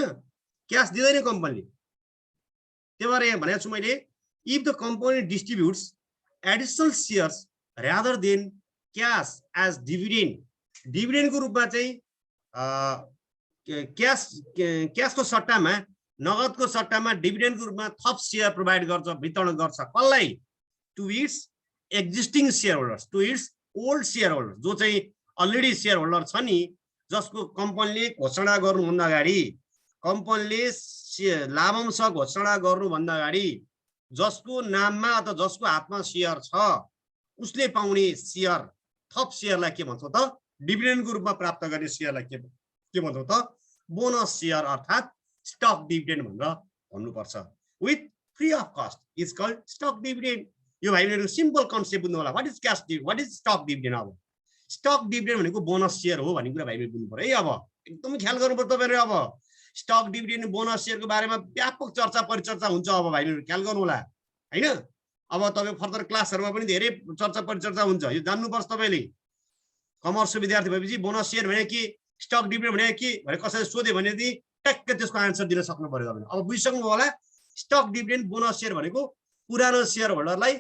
[SPEAKER 1] क्याश दिँदैन कम्पनीले। त्यही भएर यहाँ भनेको छु मैले, if the company distributes additional shares rather than cash as dividend, डिभिडेन्डको रूपमा चाहिँ क्याशको सट्टामा, नगदको सट्टामा डिभिडेन्डको रूपमा थप शेयर प्रोभाइड गर्छ, वितरण गर्छ, कसलाई? To its existing share holders, to its old share holder, जो चाहिँ अलरेडी शेयर होल्डर छ नि, जसको कम्पनीले घोषणा गर्नुभन्दा अगाडि, कम्पनीले लाभांश घोषणा गर्नुभन्दा अगाडि जसको नाममा अथवा जसको हातमा शेयर छ उसले पाउने शेयर, थप शेयरलाई के भन्छौं त? डिभिडेन्डको रूपमा प्राप्त गर्ने शेयरलाई के भन्छौं त? बोनस शेयर अर्थात् स्टक डिभिडेन्ड भनेर भन्नुपर्छ। With free of cost is called stock dividend. यो भाइहरु सिम्पल कन्सेप्ट बुझ्नु होला। What is cash dividend, what is stock dividend? अब स्टक डिभिडेन्ड भनेको बोनस शेयर हो भन्ने कुरा भाइहरु बुझ्नु पर्यो है। अब एकदमै ख्याल गर्नुपर्छ तपाईहरु। अब स्टक डिभिडेन्ड बोनस शेयरको बारेमा व्यापक चर्चा परिचर्चा हुन्छ। अब भाइहरु ख्याल गर्नु होला हैन। अब तपाईको फर्दर क्लासहरुमा पनि धेरै चर्चा परिचर्चा हुन्छ, यो जान्नुपर्छ तपाईले। कमर्सको विद्यार्थी भएपछि बोनस शेयर भने के, स्टक डिभिडेन्ड भने के भने कसैले सोध्यो भने चाहिँ टक्क त्यसको आन्सर दिन सक्नु पर्यो तपाईले। अब बुझिसक्नु होला। स्टक डिभिडेन्ड बोनस शेयर भनेको पुरानो शेयर होल्डरलाई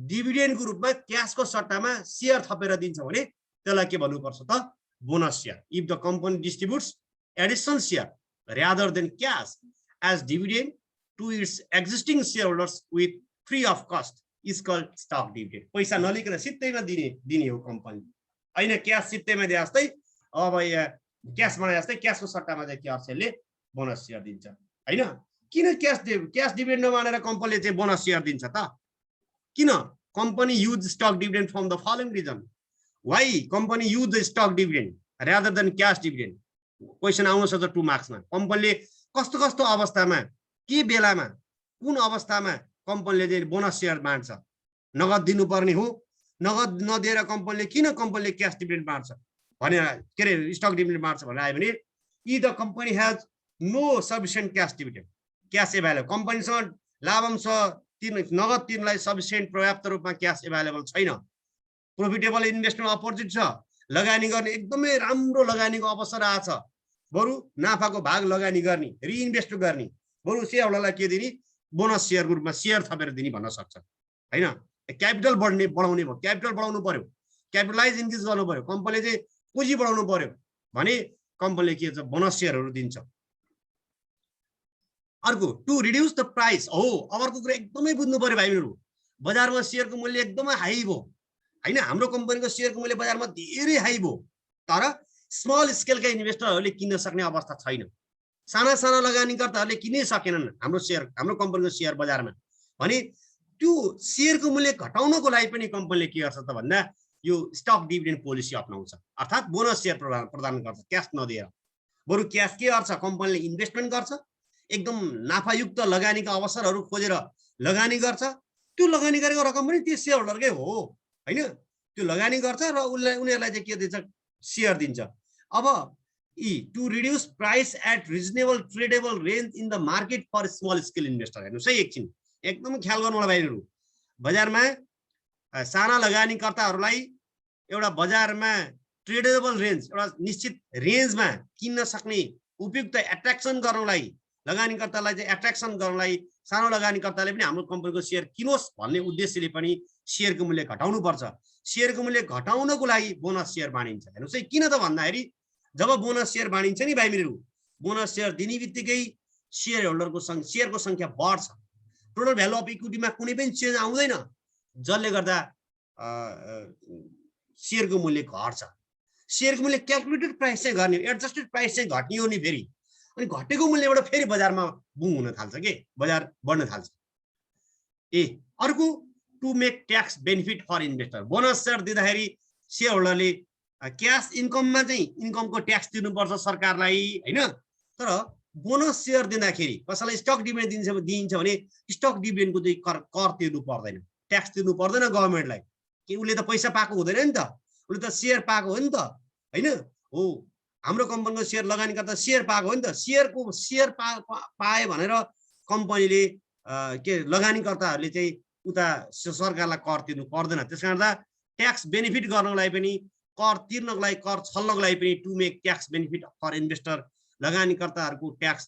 [SPEAKER 1] डिभिडेन्डको रूपमा क्याशको सट्टामा शेयर थपेर दिन्छ भने त्यसलाई के भन्नुपर्छ त? Bonus share. If the company distributes additional share rather than cash as dividend to its existing shareholders with free of cost is called stock dividend. पैसा नलिकन सित्तैमा दिने हो कम्पनी हैन, क्याश सित्तैमा दिए जस्तै। अब यहाँ क्याश बनाए जस्तै क्याशको सट्टामा चाहिँ के अर्थ यसले बोनस शेयर दिन्छ हैन। किन क्यास डिभिडेन्ड नमानेर कम्पनीले चाहिँ बोनस सेयर दिन्छ त? किन? Company use stock dividend from the following reason. Why company use the stock dividend rather than cash dividend? Question आउन सक्छ 2 मार्क्समा। कम्पनीले कस्तो कस्तो अवस्थामा, के बेलामा, कुन अवस्थामा कम्पनीले चाहिँ बोनस सेयर बाँड्छ? नगद दिनुपर्ने हो, नगद नदिएर कम्पनीले किन कम्पनीले क्यास डिभिडेन्ड बाँड्छ भनेर, के अरे स्टक डिभिडेन्ड बाँड्छ भनेर आयो भने, if the company has no sufficient cash dividend, cash available, कम्पनीसँग लाभांश नगद तिर्नलाई सफिसिएन्ट पर्याप्त रूपमा क्यास एभाइलेबल छैन, प्रोफिटेबल इन्भेस्टमेन्ट अपर्च्युनिटी छ, लगानी गर्ने एकदमै राम्रो लगानीको अवसर आछ, बरु नाफाको भाग लगानी गर्ने, रिइन्भेस्ट गर्ने, बरु सेयरहोल्डरलाई के दिने, बोनस सेयरको रूपमा सेयर थपेर दिने भन्न सक्छ हैन। क्यापिटल बढाउने भयो, क्यापिटल बढाउनु पर्यो, क्यापिटलाइज इन्क्रिज गर्नु पर्यो, कम्पनीले चाहिँ पुँजी बढाउनु पर्यो भने कम्पनीले के छ, बोनस सेयरहरू दिन्छ। अर्को टु रिड्युस द प्राइस। हो, अब अर्को कुरा एकदमै बुझ्नु पर्यो भाइहरु, बजारमा सेयरको मूल्य एकदमै हाई भयो हैन, हाम्रो कम्पनीको सेयरको मूल्य बजारमा धेरै हाई भयो, तर स्मल स्केलका इन्भेस्टरहरूले किन्न सक्ने अवस्था छैन, साना साना लगानीकर्ताहरूले किन्नै सकेनन् हाम्रो सेयर, हाम्रो कम्पनीको सेयर बजारमा। भने त्यो सेयरको मूल्य घटाउनको लागि पनि कम्पनीले के गर्छ त भन्दा यो स्टक डिभिडेन्ड पोलिसी अपनाउँछ, अर्थात् बोनस सेयर प्रदान गर्छ क्यास नदिएर, बरु क्यास के गर्छ, कम्पनीले इन्भेस्टमेन्ट गर्छ, एकदम नाफायुक्त लगानीका अवसरहरू खोजेर लगानी गर्छ, त्यो लगानी गरेको रकम पनि त्यो सेयरहोल्डरकै हो हैन, त्यो लगानी गर्छ र उनीहरूलाई चाहिँ के दिन्छ, सेयर दिन्छ। अब to reduce price at reasonable tradeable range in the market for small scale investor. हेर्नुहोस् है एकछिन, एकदम ख्याल गर्नु होला भाइहरु, बजारमा साना लगानीकर्ताहरूलाई एउटा बजारमा ट्रेडेबल रेन्ज, एउटा निश्चित रेन्जमा किन्न सक्ने उपयुक्त एट्र्याक्सन गर्नलाई, लगानीकर्तालाई चाहिँ एट्र्याक्सन गर्नलाई सानो लगानीकर्ताले पनि हाम्रो कम्पनीको सेयर किनोस् भन्ने उद्देश्यले पनि सेयरको मूल्य घटाउनु पर्छ। सेयरको मूल्य घटाउनको लागि बोनस सेयर बाँडिन्छ। हेर्नुहोस् है, किन त भन्दाखेरि जब बोनस सेयर बाँडिन्छ नि भाइहरु, बोनस सेयर दिने बित्तिकै सेयर होल्डरको सेयरको संख्या बढ्छ, टोटल भ्यालु अफ इक्विटीमा कुनै पनि चेन्ज आउँदैन, जसले गर्दा सेयरको मूल्य घट्छ। सेयरको मूल्य क्यालकुलेटेड प्राइस चाहिँ गर्ने, एडजस्टेड प्राइस चाहिँ घट्ने हो नि फेरि, अनि घटेको मूल्यबाट फेरि बजारमा बुम हुन थाल्छ के, बजार बढ्न थाल्छ। अर्को to make tax benefit for investor. Bonus share दिँदाखेरि सेयर होल्डरले क्यास इन्कममा चाहिँ इन्कमको ट्याक्स तिर्नुपर्छ सरकारलाई हैन, तर बोनस सेयर दिँदाखेरि कसैलाई स्टक डिभिडेन्ड दिइन्छ भने स्टक डिभिडेन्डको चाहिँ कर तिर्नु पर्दैन, ट्याक्स तिर्नु पर्दैन गभर्नमेन्टलाई, कि उसले त पैसा पाएको हुँदैन नि त, उसले त सेयर पाएको हो नि त हैन। हो, हाम्रो कम्पनीको सेयर लगानीकर्ता सेयर पाएको हो नि त, सेयर पाए भनेर कम्पनीले के लगानीकर्ताहरूले चाहिँ उता सरकारलाई कर तिर्नु पर्दैन। त्यसकारण ट्याक्स बेनिफिट गर्नलाई पनि, कर तिर्नको लागि, कर छल्नको लागि पनि to make tax benefit for investor, लगानीकर्ताहरूको ट्याक्स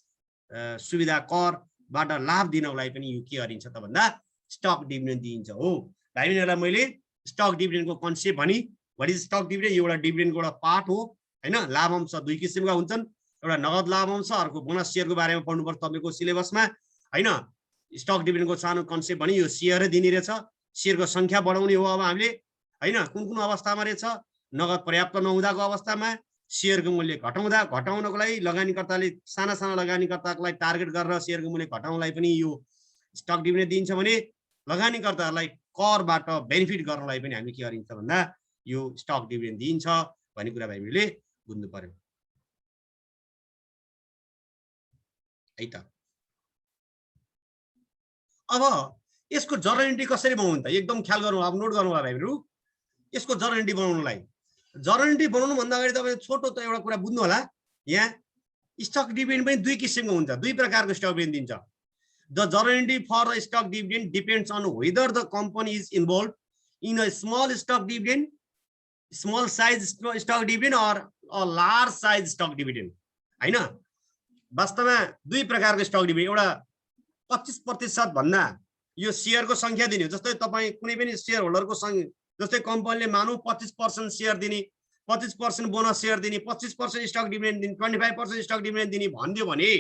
[SPEAKER 1] सुविधा करबाट लाभ दिनको लागि पनि यो के गरिन्छ त भन्दा स्टक डिभिडेन्ड दिइन्छ। हो भाइहरुलाई मैले स्टक डिभिडेन्डको कन्सेप्ट भनि, व्हाट इज स्टक डिभिडेन्ड, एउटा डिभिडेन्डको एउटा पार्ट हो हैन। लाभांश दुई किसिमका हुन्छन्, एउटा नगद लाभांश, अर्को बोनस सेयरको बारेमा पढ्नुपर्छ तपाईको सिलेबसमा हैन। स्टक डिभिडेन्डको सानो कन्सेप्ट भने यो सेयरै दिने रहेछ, सेयरको संख्या बढाउने हो अब हामीले हैन, कुन कुन अवस्थामा रहेछ, नगद पर्याप्त नहुँदाको अवस्थामा, सेयरको मूल्य घटाउनको लागि लगानीकर्ताले साना साना लगानीकर्तालाई टार्गेट गरेर सेयरको मूल्य घटाउनलाई पनि यो स्टक डिभिडेन्ड दिन्छ भने लगानीकर्ताहरूलाई करबाट बेनिफिट गर्नलाई पनि हामी के गरिन्छ भन्दा यो स्टक डिभिडेन्ड दिन्छ भन्ने कुरा हामीले बुझ्नु पर्यो है त। अब यसको जर्नल एन्ट्री कसरी बनाउनु त एकदम ख्याल गर्नु, अब नोट गर्नु होला भाइहरु। यसको जर्नल एन्ट्री बनाउनलाई, जर्नल एन्ट्री बनाउनु भन्दा अगाडि तपाईले छोटो त एउटा कुरा बुझ्नु होला, यहाँ स्टक डिभिडेन्ड पनि दुई किसिमको हुन्छ, दुई प्रकारको स्टक डिभिडेन्ड दिन्छ। The journal entry for the stock dividend depends on whether the company is involve in a small stock dividend, small size stock dividend or a large size stock dividend हैन। वास्तवमा दुई प्रकारको stock dividend, एउटा 25% भन्दा यो सेयरको संख्या दिने, जस्तै तपाई कुनै पनि सेयर होल्डरको संख्या, जस्तै कम्पनीले मानौ 25% सेयर दिने, 25% बोनस सेयर दिने, 25% स्टक डिभिडेन्ड दिने, 25% स्टक डिभिडेन्ड दिने भन्दियो भने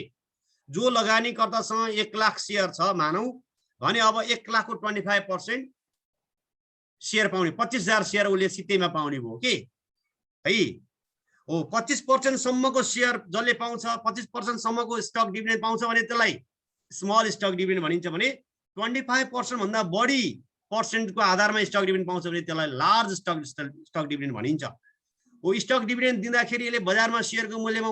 [SPEAKER 1] जो लगानीकर्तासँग 1 लाख सेयर छ मानौ भने अब 1 लाखको 25% सेयर पाउने, 25,000 सेयर उसले सित्तैमा पाउने भयो के है। हो 25% सम्मको सेयर जसले पाउँछ, 25% सम्मको स्टक डिभिडेन्ड पाउँछ भने त्यसलाई स्मल स्टक डिभिडेन्ड भनिन्छ भने 25% भन्दा बढी पर्सेन्टको आधारमा स्टक डिभिडेन्ड पाउँछ भने त्यसलाई लार्ज स्टक डिभिडेन्ड भनिन्छ। हो स्टक डिभिडेन्ड दिँदाखेरि यसले बजारमा शेयरको मूल्यमा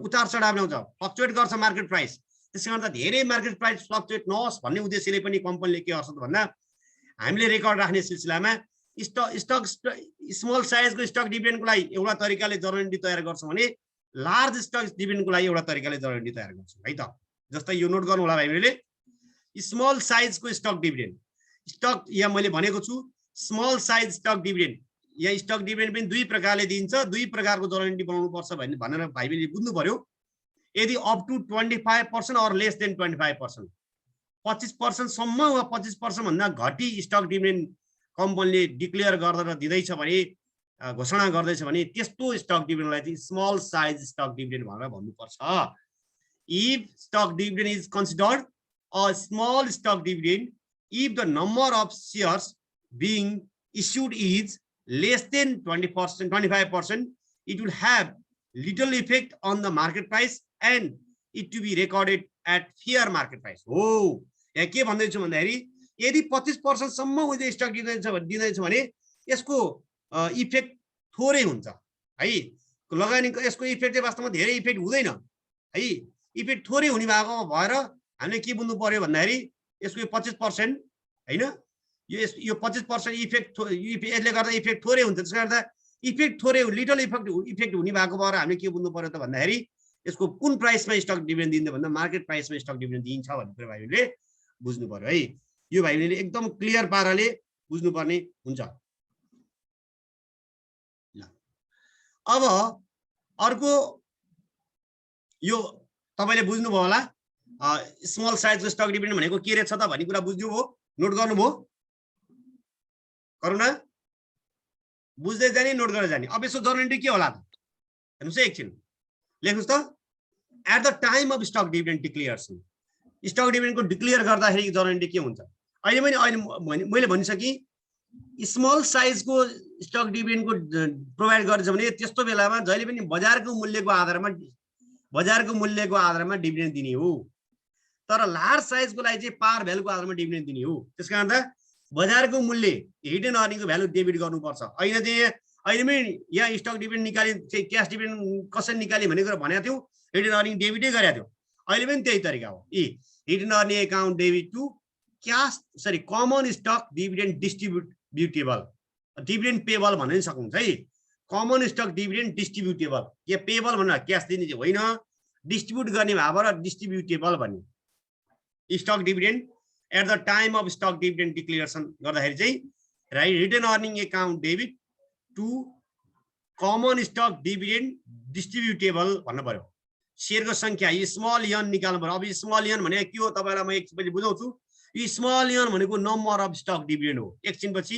[SPEAKER 1] उतार चढाव ल्याउँछ, फ्लक्चुएट गर्छ मार्केट प्राइस। त्यसै गर्दा धेरै मार्केट प्राइस फ्लक्चुएट नहोस् भन्ने उद्देश्यले पनि कम्पनीले के गर्छ भन्दा हामीले रेकर्ड राख्ने सिलसिलामा स्मल साइजको स्टक डिभिडेन्डको लागि एउटा तरिकाले जर्नल एन्ट्री तयार गर्छ भने लार्ज स्टक डिभिडेन्डको लागि एउटा तरिकाले जर्नल एन्ट्री तयार गर्छ है त। जस्तै यो नोट गर्नु होला भाइहरूले, स्मल साइजको स्टक डिभिडेन्ड स्टक यहाँ मैले भनेको छु स्मल साइज स्टक डिभिडेन्ड, यहाँ स्टक डिभिडेन्ड पनि दुई प्रकारले दिन्छ, दुई प्रकारको जर्नल एन्ट्री बनाउनु पर्छ भनेर भाइले बुझ्नु पर्यो। यदि up to 25% or less than 25%, 25% सम्म वा 25% भन्दा घटी स्टक डिभिडेन्ड कम्पनीले डिक्लेयर गरेर दिँदैछ भने, घोषणा गर्दैछ भने त्यस्तो स्टक डिभिडेन्डलाई चाहिँ स्मल साइज स्टक डिभिडेन्ड भनेर भन्नुपर्छ। If stock dividend is considered a small stock dividend if the number of shares being issued is less than 25%, it will have little effect on the market price and it to be recorded at fair market price. हो यहाँ के भन्दैछु भन्दाखेरि यदि 25% सम्म उहिले stock दिँदैछ भने यसको इफेक्ट थोरै हुन्छ है। लगानीको यसको इफेक्ट चाहिँ वास्तवमा धेरै इफेक्ट हुँदैन है, इफेक्ट थोरै हुने भएको भएर हामीले के बुझ्नु पर्यो भन्दाखेरि यसको 25% हैन, यो 25% इफेक्ट यसले गर्दा इफेक्ट थोरै हुन्छ। त्यसले गर्दा इफेक्ट थोरै लिटल इफेक्ट हुने भएको भएर हामीले के बुझ्नु पर्यो त भन्दाखेरि यसको कुन प्राइसमा स्टक डिभिडेन्ड दिन्छ भन्दा मार्केट प्राइसमा स्टक डिभिडेन्ड दिन्छ भन्ने कुरा भाइहरूले बुझ्नु पर्यो है। यो भाइहरूले एकदम क्लियर पाराले बुझ्नुपर्ने हुन्छ। अब अर्को यो तपाईले बुझ्नुभयो होला, स्मल साइजको स्टक डिभिडेन्ड भनेको के रहेछ त भन्ने कुरा बुझ्नुभयो, नोट गर्नुभयो, करुणा बुझ्दै जाने नोट गरेर जाने। अब यसको जर्नल एन्ट्री के होला त हेर्नुस् है, एकछिन लेख्नुस् त। At the time of stock dividend declaration, stock डिभिडेन्डको डिक्लेयर गर्दाखेरि जर्नल एन्ट्री के हुन्छ? अहिले मैले भनिसकेँ स्मल साइजको स्टक डिभिडेन्डको प्रोभाइड गर्छ भने त्यस्तो बेलामा जहिले पनि बजारको मूल्यको आधारमा डिभिडेन्ड दिने हो। तर लार्ज साइजको लागि चाहिँ पार भ्यालुको आधारमा डिभिडेन्ड दिने हो। त्यसकारण त बजारको मूल्य हिडन अर्निङको भ्यालु डेबिट गर्नुपर्छ। अहिले चाहिँ अहिले पनि यहाँ स्टक डिभिडेन्ड निकाले चाहिँ क्यास डिभिडेन्ड कसरी निकाल्ने भन्ने कुरा भनेको थियौँ, हिडन अर्निङ डेबिटै गरेको थियो। अहिले पनि त्यही तरिका हो। Retained earning account debit to common stock dividend distributable, dividend payable भन्न सक्नुहुन्छ है। कमन स्टक डिभिडेन्ड डिस्ट्रिब्युटेबल, या पेबल भनेर क्यास दिने चाहिँ होइन, डिस्ट्रिब्युट गर्ने भएर डिस्ट्रिब्युटेबल भन्ने। Stock dividend at the time of stock dividend declaration गर्दाखेरि चाहिँ return earning account debit to common stock dividend distributable भन्नु पर्यो। शेयरको संख्या स्मल यन निकाल्नु पर्यो। अब स्मल यन भनेको के हो तपाईलाई म एकछिनपछि बुझाउँछु। यो स्मल यन भनेको नम्बर अफ स्टक डिभिडेन्ड हो। एकछिनपछि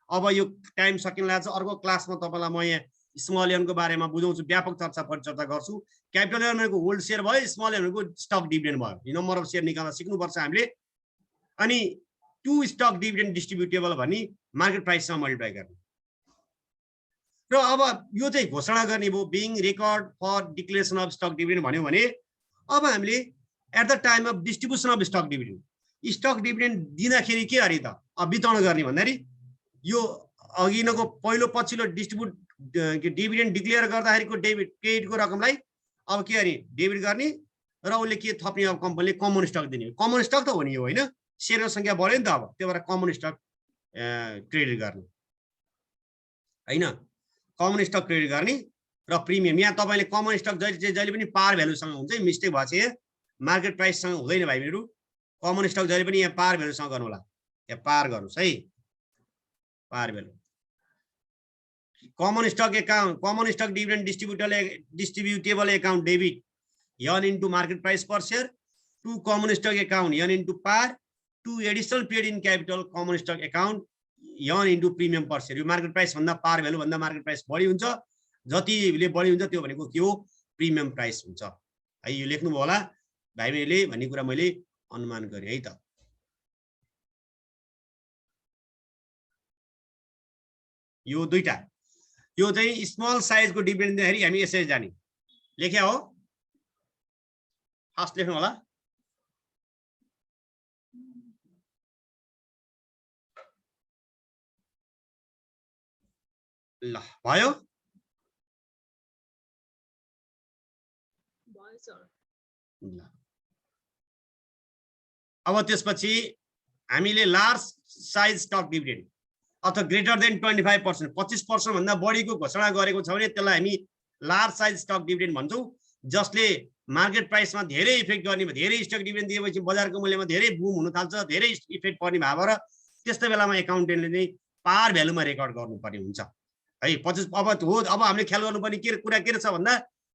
[SPEAKER 1] अब यो टाइम सकिन लाग्छ, अर्को क्लासमा तपाईलाई म यहाँ स्मल यनको बारेमा बुझाउँछु, व्यापक परिचर्चा गर्छु। क्यापिटल यन भनेको होल्ड शेयर भयो, स्मल यन भनेको स्टक डिभिडेन्ड भयो। यो नम्बर अफ शेयर निकाल्न सिक्नुपर्छ हामीले। अनि टु स्टक डिभिडेन्ड डिस्ट्रिब्युटेबल भन्ने मार्केट प्राइससँग मल्टिप्लाई गर्ने। र अब यो चाहिँ घोषणा गर्ने भयो, being record for declaration of stock dividend भन्यो भने अब हामीले at the time of distribution of stock dividend, stock dividend दिँदाखेरि के अरे त वितरण गर्ने भन्दाखेरि यो अघिनको पहिलो पछिल्लो डिभिडेन्ड डिक्लेयर गर्दाखेरिको क्रेडिटको रकमलाई अब के अरे डेबिट गर्ने र उसले के थप्ने, अब कम्पनीले कमन स्टक दिने। कमन स्टक त हो नि यो होइन, शेयरको संख्या बढ्यो नि त। अब त्यो भएर कमन स्टक क्रेडिट गर्ने होइन, कमन स्टक क्रेडिट गर्ने र प्रिमियम। यहाँ तपाईँले कमन स्टक जहिले पनि पार भ्यालुसँग हुन्छ, मिस्टेक भएको छ, यहाँ मार्केट प्राइससँग हुँदैन भाइहरू। कमन स्टक जहिले पनि यहाँ पार भ्यालुसँग गर्नु होला, यहाँ पार गर्नुहोस् है, par value. Common stock account, common stock dividend distributable account debit N into market price per share to common stock account N into par to additional paid in capital common stock account N into premium per share. यो market price भन्दा par value भन्दा market price बढी हुन्छ, जतिले बढी हुन्छ त्यो भनेको के हो, प्रिमियम प्राइस हुन्छ है। यो लेख्नुभयो होला भाइहरूले भन्ने कुरा मैले अनुमान गरेँ है त। यो दुईटा, यो चाहिँ स्मल साइजको डिभिडेन्ड दिँदाखेरि हामी यसरी जाने लेख्या हो। फर्स्ट लेख्नु होला, ल भयो ल अब त्यसपछि हामीले लार्ज साइज स्टक डिभिडेन्ड अथवा ग्रेटर देन 25%, 25% भन्दा बढीको घोषणा गरेको छ भने त्यसलाई हामी लार्ज साइज स्टक डिभिडेन्ड भन्छौँ, जसले मार्केट प्राइसमा धेरै इफेक्ट गर्ने, धेरै स्टक डिभिडेन्ड दिएपछि बजारको मूल्यमा धेरै बुम हुन थाल्छ, धेरै इफेक्ट पर्ने भएर त्यस्तो बेलामा एकाउन्टेन्टले चाहिँ पार भ्यालुमा रेकर्ड गर्नुपर्ने हुन्छ है। 25 अब हामीले ख्याल गर्नुपर्ने कुरा के रहेछ भन्दा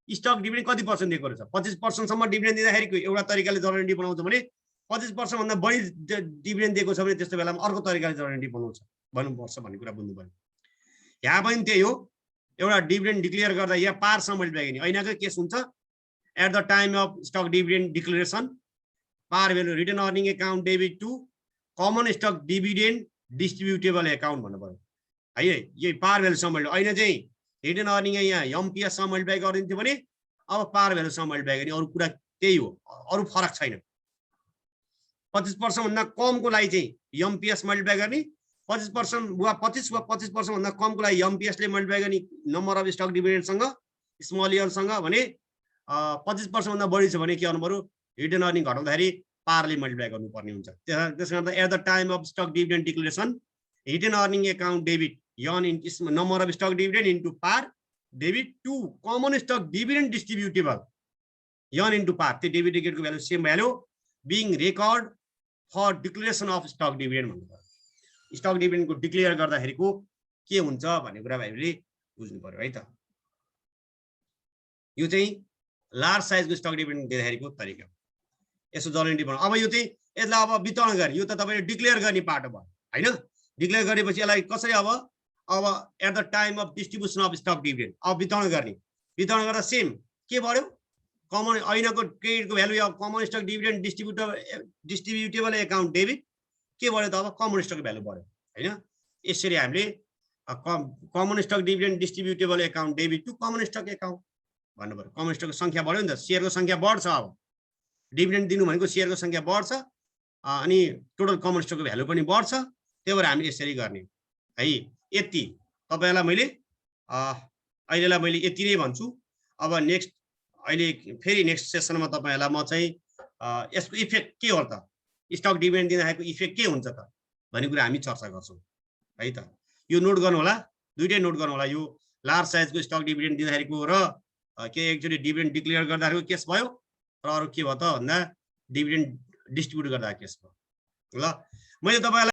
[SPEAKER 1] स्टक डिभिडेन्ड कति पर्सेन्ट दिएको रहेछ। 25% सम्म डिभिडेन्ड दिँदाखेरि एउटा तरिकाले जर्नल एन्ट्री बनाउँछ भने 25% भन्दा बढी डिभिडेन्ड दिएको छ भने त्यस्तो बेलामा अर्को तरिकाले जर्नल एन्ट्री भन्नुपर्छ भन्ने कुरा बुझ्नु पर्यो। यहाँ पनि त्यही हो, एउटा डिभिडेन्ड डिक्लेयर गर्दा यहाँ पारसँग मल्टिप्लाई गर्ने ऐनाकै केस हुन्छ। At the time of stock dividend declaration par value return earning account debit to common stock dividend distributable account भन्नु पर्यो है। यही पार भ्यालुसँग मल्टिप्लाई, ऐना चाहिँ रिटर्न अर्निङ यहाँ एमपिएससँग मल्टिप्लाई गरिदिन्थ्यो भने अब पार भ्यालुसँग मल्टिप्लाई गर्ने, अरू कुरा त्यही हो, अरू फरक छैन। 25% भन्दा कमको लागि चाहिँ एमपिएस मल्टिप्लाई गर्ने, 25% वा 25% भन्दा कमको लागि एमपिएसले मल्टिप्लाई गर्ने नम्बर अफ स्टक डिभिडेन्डसँग स्मल इयरसँग भने 25% भन्दा बढी छ भने के गर्नु पर्यो, रिटर्न अर्निङ घटाउँदाखेरि पारले मल्टिप्लाई गर्नुपर्ने हुन्छ। त्यसो गर्दा at the time of stock dividend declaration return earning account debit N in number of stock dividend into par debit to common stock dividend distributable N into par, त्यो debit टिकटको भ्यालु same value being record for declaration of stock dividend भन्नु पर्यो। Stock डिभिडेन्डको declare गर्दाखेरिको के हुन्छ भन्ने कुरा हामीले बुझ्नु पर्यो है त। यो चाहिँ लार्ज साइजको स्टक डिभिडेन्ड दिँदाखेरिको तरिका। यसो जर्नल एन्ट्री बनाउनु। अब यो चाहिँ यसलाई अब वितरण गर्ने, यो त तपाईँले डिक्लेयर गर्ने पाटो भयो होइन। डिक्लेयर गरेपछि यसलाई कसरी अब at the time of distribution of stock dividend अब वितरण गर्ने। वितरण गर्दा सेम के बढ्यो, कमन ऐनाको क्रेडिटको भ्यालु अब common stock dividend distributable account debit के बढ्यो त अब कमन स्टक भ्यालु बढ्यो होइन। यसरी हामीले common stock dividend distributable account debit to common stock account भन्नु पर्यो। कमन स्टकको सङ्ख्या बढ्यो नि त, सेयरको सङ्ख्या बढ्छ। अब डिभिडेन्ड दिनु भनेको सेयरको सङ्ख्या बढ्छ अनि टोटल कमन स्टकको भ्यालु पनि बढ्छ। त्यही भएर हामीले यसरी गर्ने है। यति तपाईँलाई मैले अहिलेलाई मैले यति नै भन्छु। अब नेक्स्ट अहिले फेरि नेक्स्ट सेसनमा तपाईँहरूलाई म चाहिँ यसको इफेक्ट के हो त, स्टक डिभिडेन्ड दिँदाखेरिको इफेक्ट के हुन्छ त भन्ने कुरा हामी चर्चा गर्छौँ है त। यो नोट गर्नु होला, दुइटै नोट गर्नु होला। यो लार्ज साइजको स्टक डिभिडेन्ड दिँदाखेरिको र के एकचोटि डिभिडेन्ड डिक्लेयर गर्दाखेरिको केस भयो र अरू के भयो त भन्दा डिभिडेन्ड डिस्ट्रिब्युट गर्दा केस भयो। ल मैले तपाईँलाई